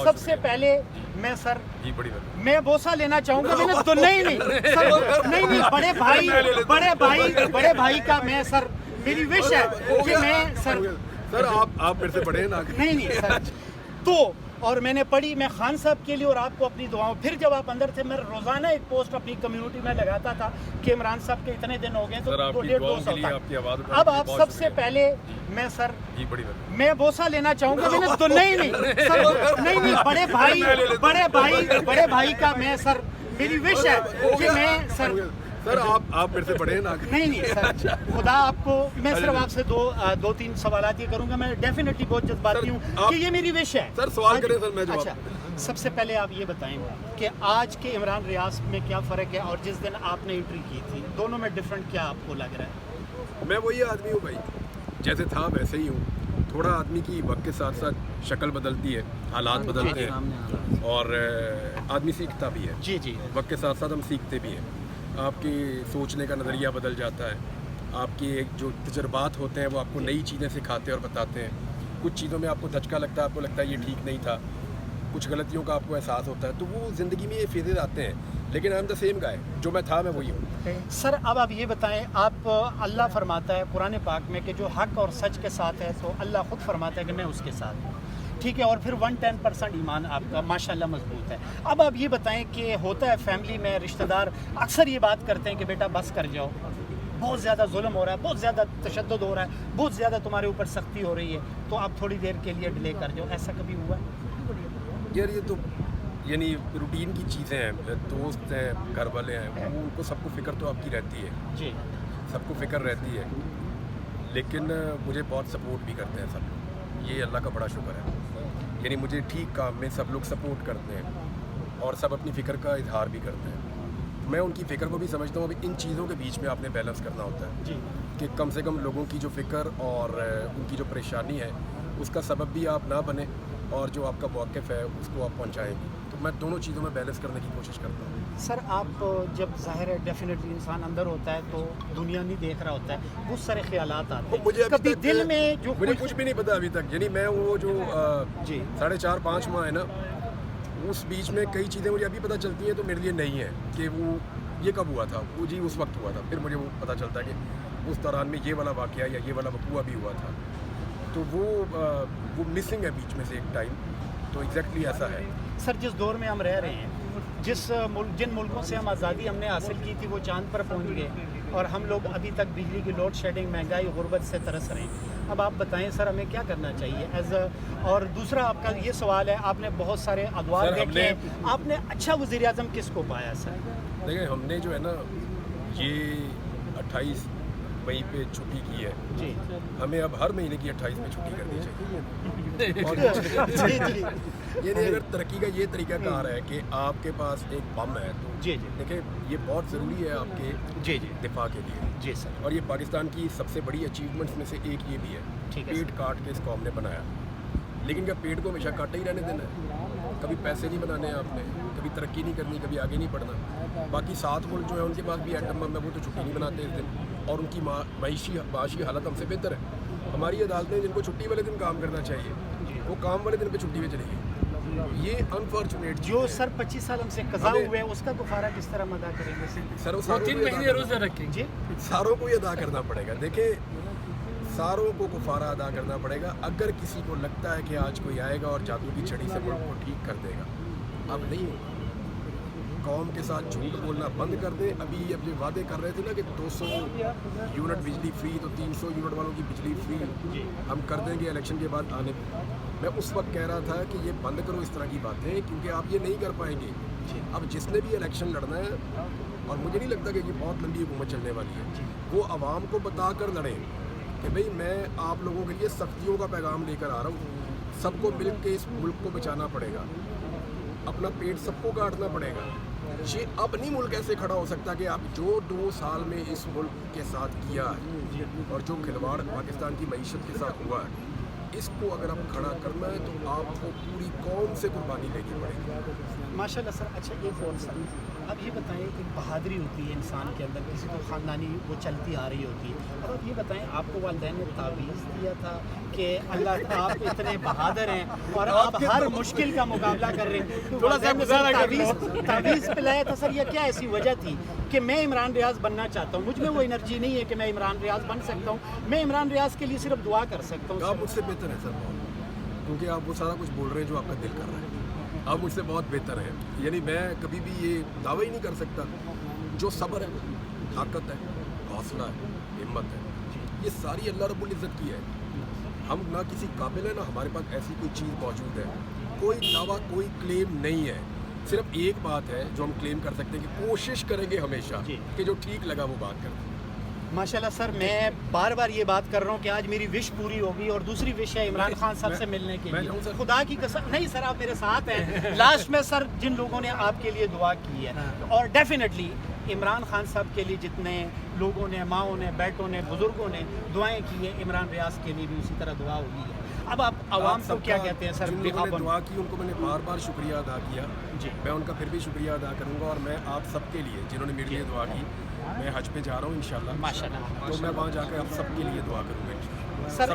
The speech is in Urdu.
سب سے پہلے میں سر جی بڑی بات میں بوسہ لینا چاہوں گا. میں نے تو نہیں سر نہیں بڑے بھائی کا میں سر میری وش ہے کہ میں سر آپ میرے سے بڑے ہیں نا. نہیں سر تو اور میں نے پڑھی میں خان صاحب کے لیے اور آپ کو اپنی دعاؤں. پھر جب آپ اندر تھے میں روزانہ ایک پوسٹ اپنی کمیونٹی میں لگاتا تھا کہ عمران صاحب کے اتنے دن ہو گئے تو 1.5-2 تک. اب آپ سب سے پہلے میں سر جی بڑی بات میں بوسہ لینا چاہوں گا. میں نے تو نہیں سر نہیں بڑے بھائی کا میں سر میری وش ہے کہ میں سر آپ میرے سے بڑے ہیں نا. نہیں سر خدا آپ کو میں صرف آپ سے دو تین سوالات یہ کروں گا. میں ڈیفینیٹلی بہت جذباتی ہوں کہ یہ میری وش ہے. سر سوال کریں سر میں جواب. اچھا سب سے پہلے آپ یہ بتائیں کہ آج کے عمران ریاض میں کیا فرق ہے اور جس دن آپ نے انٹری کی تھی دونوں میں ڈفرنٹ کیا آپ کو لگ رہا ہے؟ میں وہی آدمی ہوں بھائی جیسے تھا ویسے ہی ہوں. تھوڑا آدمی کی وقت کے ساتھ ساتھ شکل بدلتی ہے, حالات بدلتے ہیں اور آدمی سیکھتا بھی ہے. جی وقت کے ساتھ ساتھ ہم سیکھتے بھی ہیں. آپ کی سوچنے کا نظریہ بدل جاتا ہے. آپ کی ایک جو تجربات ہوتے ہیں وہ آپ کو نئی چیزیں سکھاتے ہیں اور بتاتے ہیں. کچھ چیزوں میں آپ کو دھچکا لگتا ہے, آپ کو لگتا ہے یہ ٹھیک نہیں تھا. کچھ غلطیوں کا آپ کو احساس ہوتا ہے. تو وہ زندگی میں یہ فیزز آتے ہیں. لیکن آئی ایم دا سیم گائے, جو میں تھا میں وہی ہوں. سر اب آپ یہ بتائیں, آپ اللہ فرماتا ہے قرآن پاک میں کہ جو حق اور سچ کے ساتھ ہے تو اللہ خود فرماتا ہے کہ میں اس کے ساتھ ہوں. ٹھیک ہے, اور پھر 110% ایمان آپ کا ماشاءاللہ مضبوط ہے. اب آپ یہ بتائیں کہ ہوتا ہے فیملی میں رشتہ دار اکثر یہ بات کرتے ہیں کہ بیٹا بس کر جاؤ, بہت زیادہ ظلم ہو رہا ہے, بہت زیادہ تشدد ہو رہا ہے, بہت زیادہ تمہارے اوپر سختی ہو رہی ہے, تو آپ تھوڑی دیر کے لیے ڈیلے کر جاؤ. ایسا کبھی ہوا ہے؟ یار یہ تو یعنی روٹین کی چیزیں ہیں. دوست ہیں, گھر والے ہیں, ان کو سب کو فکر تو آپ کی رہتی ہے. جی سب کو فکر رہتی ہے, لیکن مجھے بہت سپورٹ بھی کرتے ہیں سب. یہ اللہ کا بڑا شکر ہے. یعنی مجھے ٹھیک کام میں سب لوگ سپورٹ کرتے ہیں اور سب اپنی فکر کا اظہار بھی کرتے ہیں. میں ان کی فکر کو بھی سمجھتا ہوں. ابھی ان چیزوں کے بیچ میں آپ نے بیلنس کرنا ہوتا ہے جی کہ کم سے کم لوگوں کی جو فکر اور ان کی جو پریشانی ہے اس کا سبب بھی آپ نہ بنیں اور جو آپ کا موقف ہے اس کو آپ پہنچائیں گے. تو میں دونوں چیزوں میں بیلنس کرنے کی کوشش کرتا ہوں. سر آپ جب ظاہر ہے ڈیفینیٹلی انسان اندر ہوتا ہے تو دنیا نہیں دیکھ رہا ہوتا ہے, بہت سارے خیالات آتے ہیں. مجھے کبھی دل میں جو مجھے کچھ بھی نہیں پتا ابھی تک. یعنی میں وہ جو جی 4.5-5 ماہ ہے نا, اس بیچ میں کئی چیزیں مجھے ابھی پتہ چلتی ہیں تو میرے لیے نہیں ہے کہ وہ یہ کب ہوا تھا. وہ جی اس وقت ہوا تھا. پھر مجھے وہ پتہ چلتا ہے کہ اس دوران میں یہ والا واقعہ یا یہ والا وقوع بھی ہوا تھا. تو وہ مسنگ ہے بیچ میں سے ایک ٹائم. تو ایگزیکٹلی ایسا ہے. سر جس دور میں ہم رہ رہے ہیں, جن ملکوں سے ہم آزادی ہم نے حاصل کی تھی وہ چاند پر پہنچ گئے اور ہم لوگ ابھی تک بجلی کی لوڈ شیڈنگ, مہنگائی, غربت سے ترس رہے ہیں. اب آپ بتائیں سر ہمیں کیا کرنا چاہیے اور دوسرا آپ کا یہ سوال ہے, آپ نے بہت سارے ادوار دیکھے ہیں, آپ نے اچھا وزیر اعظم کس کو پایا سر؟ دیکھیں ہم نے جو ہے نا یہ 28 مئی پہ چھٹی کی ہے. جی ہمیں اب ہر مہینے کی 28 میں چھٹی کرنی چاہیے. جی یعنی اگر ترقی کا یہ طریقہ کار ہے کہ آپ کے پاس ایک بم ہے تو جی دیکھیں یہ بہت ضروری ہے آپ کے جی دفاع کے لیے. جی سر اور یہ پاکستان کی سب سے بڑی اچیومنٹس میں سے ایک یہ بھی ہے. پیٹ کاٹ کے اس قوم نے بنایا, لیکن کیا پیٹ کو ہمیشہ کاٹا ہی رہنے دینا ہے؟ کبھی پیسے نہیں بنانے ہیں آپ نے, کبھی ترقی نہیں کرنی, کبھی آگے نہیں بڑھنا. باقی 7 ملک جو ہے ان کے پاس بھی ایٹم بم ہے, وہ تو چھٹی نہیں مناتے اس دن, اور ان کی معاشی حالت ہم سے بہتر ہے. ہماری عدالتیں جن کو چھٹی والے دن کام کرنا چاہیے وہ کام والے دن پہ چھٹی میں چلے گی. یہ انفارچونیٹ جو سر 25 سال ہم سے قضا ہوئے ہیں اس کا کفارہ کس طرح ادا کریں گے سر؟ وہ 3 مہینے روزہ رکھیں جی ساروں کو یہ ادا کرنا پڑے گا. دیکھیں ساروں کو کفارہ ادا کرنا پڑے گا. اگر کسی کو لگتا ہے کہ آج کوئی آئے گا اور جادو کی چھڑی سے ملک کو ٹھیک کر دے گا, اب نہیں ہوگا. قوم کے ساتھ جھوٹ بولنا بند کر دیں. ابھی اب یہ وعدے کر رہے تھے نا کہ 200 یونٹ بجلی فری, تو 300 یونٹ والوں کی بجلی فری ہم کر دیں گے الیکشن کے بعد آنے. میں اس وقت کہہ رہا تھا کہ یہ بند کرو اس طرح کی باتیں, کیونکہ آپ یہ نہیں کر پائیں گے. اب جس نے بھی الیکشن لڑنا ہے, اور مجھے نہیں لگتا کہ یہ بہت لمبی حکومت چلنے والی ہے, وہ عوام کو بتا کر لڑیں کہ بھئی میں آپ لوگوں کے لیے سختیوں کا پیغام لے کر آ رہا ہوں. سب کو مل کے اس ملک کو بچانا پڑے گا, اپنا پیٹ سب کو کاٹنا پڑے گا. یہ اب نہیں ملک ایسے کھڑا ہو سکتا کہ آپ جو 2 سال میں اس ملک کے ساتھ کیا ہے اور جو کھلواڑ پاکستان کی معیشت کے ساتھ ہوا ہے اس کو اگر آپ کھڑا کرنا ہے تو آپ کو پوری قوم سے قربانی لینی پڑے گی. ماشاء اللہ سر. اچھا ایک اور سر، اب یہ بتائیں کہ بہادری ہوتی ہے انسان کے اندر، کسی کو خاندانی وہ چلتی آ رہی ہوتی ہے، اور اب یہ بتائیں آپ کو والدین نے تعویذ دیا تھا کہ اللہ آپ اتنے بہادر ہیں اور آپ ہر مشکل کا مقابلہ کر رہے ہیں، تو والدین نے سر تعویذ پلایا تھا سر، یا کیا ایسی وجہ تھی کہ میں عمران ریاض بننا چاہتا ہوں، مجھ میں وہ انرجی نہیں ہے کہ میں عمران ریاض بن سکتا ہوں، میں عمران ریاض کے لیے صرف دعا کر سکتا ہوں؟ آپ مجھ سے بہتر ہیں سر بہت، کیونکہ آپ وہ سارا کچھ بول رہے ہیں جو آپ کا دل کر رہا ہے. آپ مجھ سے بہت بہتر ہیں. یعنی میں کبھی بھی یہ دعویٰ ہی نہیں کر سکتا. جو صبر ہے، طاقت ہے، حوصلہ ہے، ہمت ہے، یہ ساری اللہ رب العزت کی ہے. ہم نہ کسی قابل ہیں، نہ ہمارے پاس ایسی کوئی چیز موجود ہے. کوئی دعویٰ، کوئی کلیم نہیں ہے. صرف ایک بات ہے جو ہم کلیم کر سکتے ہیں کہ کوشش کریں گے ہمیشہ کہ جو ٹھیک لگا وہ بات کریں. ماشاءاللہ سر، میں بار بار یہ بات کر رہا ہوں کہ آج میری وش پوری ہوگی، اور دوسری وش ہے عمران خان صاحب سے ملنے کے لیے. خدا کی قسم نہیں سر، آپ میرے ساتھ ہیں. لاسٹ میں سر جن لوگوں نے آپ کے لیے دعا کی ہے، اور ڈیفینیٹلی عمران خان صاحب کے لیے جتنے لوگوں نے، ماؤں نے، بیٹوں نے، بزرگوں نے دعائیں کی ہیں، عمران ریاض کے لیے بھی اسی طرح دعا ہوئی ہے. اب آپ عوام کو کیا کہتے ہیں سر؟ جن لوگوں نے دعا کی ان کو میں نے بار بار شکریہ ادا کیا. جی، میں ان کا پھر بھی شکریہ ادا کروں گا. اور میں آپ سب کے لیے جنہوں نے میرے لیے دعا کی، میں حج پہ جا رہا ہوں انشاءاللہ، ماشاءاللہ، تو میں وہاں جا کے آپ سب کے لیے دعا کروں گا انشاءاللہ. سر